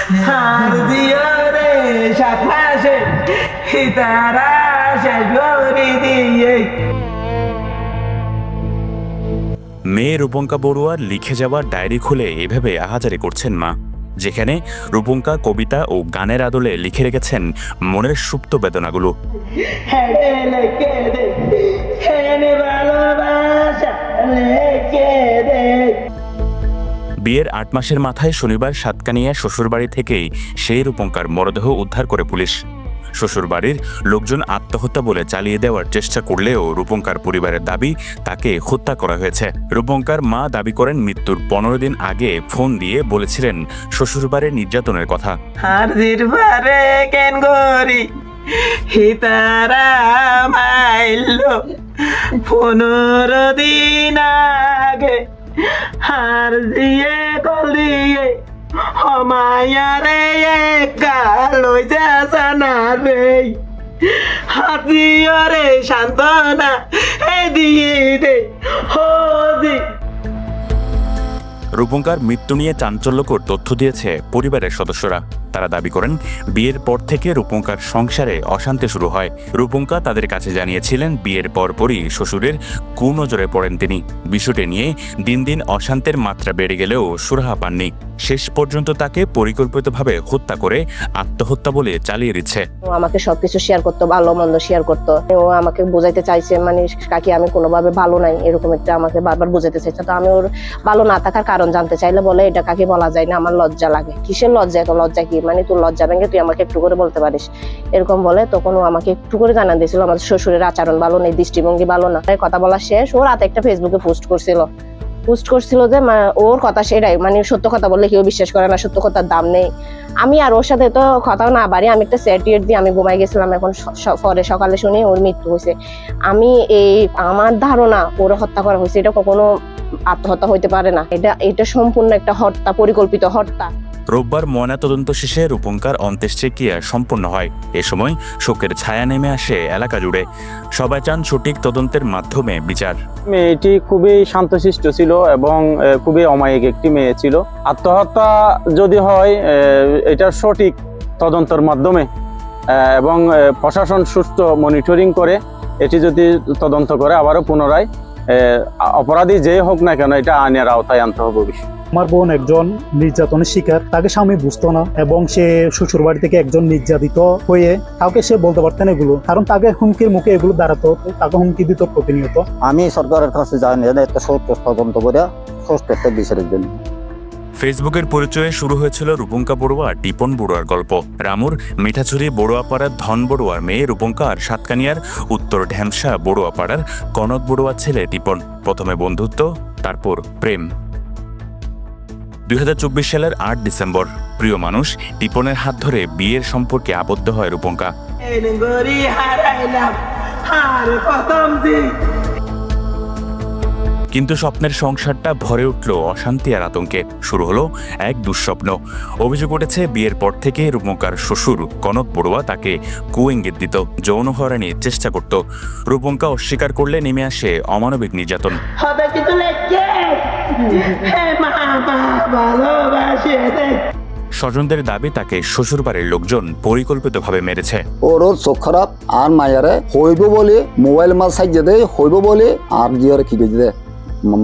আর জিয়রে 7 মাসে তারা শেষ করে দিয়ে। মেয়ে রূপঙ্কা বড়ুয়ার লিখে যাওয়া ডায়েরি খুলে এভাবে আহাজারি করছেন মা, যেখানে রূপঙ্কা কবিতা ও গানের আদলে লিখে রেখেছেন মনের সুপ্ত বেদনাগুলো। বিয়ের 8 মাসের মাথায় শনিবার সাতকানিয়া শ্বশুরবাড়ি থেকেই সেই রূপঙ্কার মরদেহ উদ্ধার করে পুলিশ। শ্বশুরবাড়ির লোকজন আত্মহত্যা বলে চালিয়ে দেওয়ার চেষ্টা করলেও রূপঙ্কার পরিবারের দাবি তাকে হত্যা করা হয়েছে। রূপঙ্কার মা দাবি করেন মৃত্যুর 15 দিন আগে ফোন দিয়ে বলেছিলেন শ্বশুরবাড়ির নির্যাতনের কথা। হাজির পারে কেন গরি হিতারা মাইলো 15 দিন আগে হার দিয়ে কল দিয়ে হমায়ারে লই যাসা না রে হাজিরে শান্তনা এ দিয়ে দে হজি। রূপঙ্কার মৃত্যু নিয়ে চাঞ্চল্যকর তথ্য দিয়েছে পরিবারের সদস্যরা। তারা দাবি করেন বিয়ের পর থেকে রূপঙ্কার সংসারে অশান্তি শুরু হয়। রূপঙ্কা তাদের কাছে জানিয়েছিলেন বিয়ের পরপরই শ্বশুরের কুনজরে পড়েন তিনি। বিষয়টি নিয়ে দিন দিন অশান্তির মাত্রা বেড়ে গেলেও সুরাহা পাননি। শেষ পর্যন্ত তাকে পরিকল্পিতভাবে হত্যা করে আত্মহত্যা বলে চালিয়ে দিচ্ছে। ও আমাকে সবকিছু শেয়ার করতো, ভালো মন্দ শেয়ার করতো। ও আমাকে বোঝাইতে চাইছে মানে কাকি আমি কোনোভাবে ভালো নাই, এরকম একটা আমাকে বারবার বোঝাতে চাইছে। তো আমি ওর ভালো না থাকার কারণ জানতে চাইলে বলে এটা কাকে বলা যায় না, আমার লজ্জা লাগে। কিসের লজ্জা? এত লজ্জা কি? মানে তোর লজ্জা ভেঙে তুই আমাকে একটু করে বলতে পারিস, এরকম বলে। তখন ও আমাকে একটু করে জানা দিয়েছিল আমাদের শ্বশুরের আচরণ ভালো নেই, দৃষ্টিভঙ্গি ভালো না। কথা বলা শেষ, ও রাতে একটা ফেসবুকে পোস্ট করছিল যে ওর কথা সেটাই, মানে সত্য কথা বললে কেউ বিশ্বাস করে না, সত্য কথার দাম নেই। আমি আর ওর সাথে তো কথাও না বাড়ি, আমি একটা সেটিয়েট দিয়ে আমি ঘুমাই গেছিলাম। এখন পরে সকালে শুনি ওর মৃত্যু হয়েছে। আমার ধারণা ওর হত্যা করা হয়েছে, এটা কখনো আত্মহত্যা হইতে পারে না। এটা সম্পূর্ণ একটা হত্যা, পরিকল্পিত হত্যা। রোববার ময়নাতদন্ত শেষে রূপঙ্কার অন্ত্যেষ্টিক্রিয়া সম্পন্ন হয়। এ সময় শোকের ছায়া নেমে আসে এলাকা জুড়ে। সবাই চান সঠিক তদন্তের মাধ্যমে বিচার। মেয়েটি খুবই শান্তশিষ্ট ছিল এবং খুবই অমায়িক একটি মেয়ে ছিল। আত্মহত্যা যদি হয় এটা সঠিক তদন্তের মাধ্যমে এবং প্রশাসন সুস্থ মনিটরিং করে এটি যদি তদন্ত করে আবারও পুনরায় অপরাধী যে হোক না কেন এটা আইনের আওতায় আনতে হবে। আমার বোন একজন নির্যাতনের শিকার, তাকে স্বামী বুঝতো না এবং সে শ্বশুর বাড়ি থেকে একজন নির্যাতিত হয়ে কাউকে সে বলতে পারতেন এগুলো, কারণ তাকে হুমকির মুখে এগুলো দাঁড়াতো, তাকে হুমকি দিত প্রতিনিয়ত। আমি সরকারের কাছে জানি একটা সত্য তদন্ত করে সুস্থ একটা বিচারের জন্য। ফেসবুকের পরিচয়ে শুরু হয়েছিল রূপঙ্কা বড়ুয়া টিপন বড়ুয়ার গল্প। রামুর মিঠাছড়ি বড়ুয়াপাড়ার ধন বড়ুয়ার মেয়ে রূপঙ্কা আর সাতকানিয়ার উত্তর ঢ্যামসা বড়ুয়াপাড়ার কনক বড়ুয়ার ছেলে টিপন। প্রথমে বন্ধুত্ব, তারপর প্রেম। 2024 সালের 8 ডিসেম্বর প্রিয় মানুষ টিপনের হাত ধরে বিয়ের সম্পর্কে আবদ্ধ হয় রূপঙ্কা। কিন্তু স্বপ্নের সংসারটা ভরে উঠল অশান্তি আর আতঙ্কে। শুরু হলো এক দুঃস্বপ্ন। অভিযোগ উঠেছে বিয়ের পর থেকে রূপঙ্কার শ্বশুর কনক বড়ুয়া তাকে কুইঙ্গিত দিত, যৌন হয়রানির চেষ্টা করত। রূপঙ্কা অস্বীকার করলে নেমে আসে অমানবিক নির্যাতন। স্বজনদের দাবি তাকে শ্বশুরবাড়ির লোকজন পরিকল্পিতভাবে মেরেছে। ওর চোখ খারাপ আর মায়ারে হইব বলে মোবাইল মাছ সাইজে দেয়, হইব বলে আর জিওরে কি করে দেয়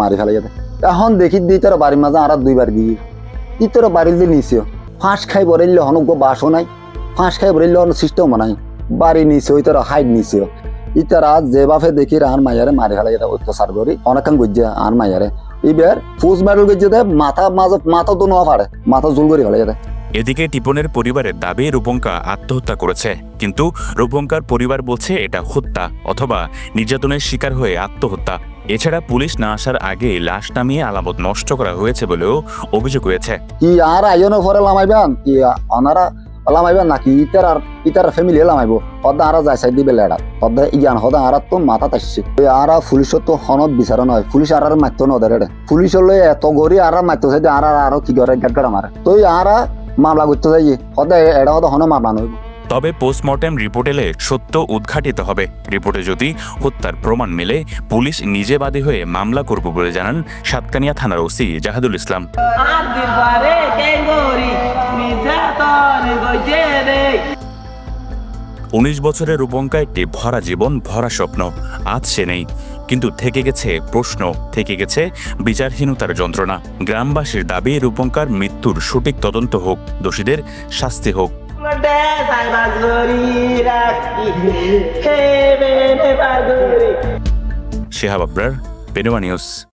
মারি ফেলে যেতে। এখন দেখি দিই তোর বাড়ির মাঝে আর 2বার গিয়ে ই তোর বাড়ির দিয়ে নিছিও ফাঁস খাই বরিল হনক বাসও নাই, ফাঁস খাই বরিল হন সিস্টেমও নাই, বাড়ি নিছে ওই তোর হাইট নিছিও ইতারা যে বাপে দেখি আর মায়ারে মারি ফেলে যেতে অত্যাচার করি অনেকক্ষণ গজ্জা আর মায়ারে এবার ফুস মেডেল গজ্জে দেয় মাথা তো নোয়া ফাড়ে, মাথা জুল করে ফেলে যেতে। এদিকে টিপনের পরিবারের দাবি রূপঙ্কা আত্মহত্যা করেছে, কিন্তু রূপঙ্কার পরিবার বলছে এটা হত্যা অথবা নির্যাতনের শিকার হয়ে আত্মহত্যা। এছাড়া পুলিশ না আসার আগে লাশ নামিয়ে আলামত নষ্ট করা হয়েছে বলেও অভিযোগ হয়েছে। কি আর আয়োজনে পরে লামাইবেন কি অনারা লামাইবেন নাকি ইতার ফ্যামিলি লামাইব হদা আরা যাই সাইড দিবে লেডা হদা ইয়ান হদা আর তো মাথা তাসছে আরা পুলিশের তো হনত বিচারণ হয়, পুলিশ আর মারতো না ওদের পুলিশ হলে এত গড়ি আর মারতো চাই আর আরো কি করে গেট মারে তো আরা মামলা করতে যাই হদা এটা হদা হন মামলা নইব। তবে পোস্টমর্টেম রিপোর্ট এলে সত্য উদ্ঘাটিত হবে। রিপোর্টে যদি হত্যার প্রমাণ মেলে পুলিশ নিজে বাদী হয়ে মামলা করবে বলে জানান সাতকানিয়া থানার ওসি জাহাদুল ইসলাম। 19 বছরের রূপঙ্কা একটি ভরা জীবন, ভরা স্বপ্ন। আজ সে নেই, কিন্তু থেকে গেছে প্রশ্ন, থেকে গেছে বিচারহীনতার যন্ত্রণা। গ্রামবাসীর দাবি রূপঙ্কার মৃত্যুর সঠিক তদন্ত হোক, দোষীদের শাস্তি হোক। শিহাব আবরার, পেনোয়া নিউজ।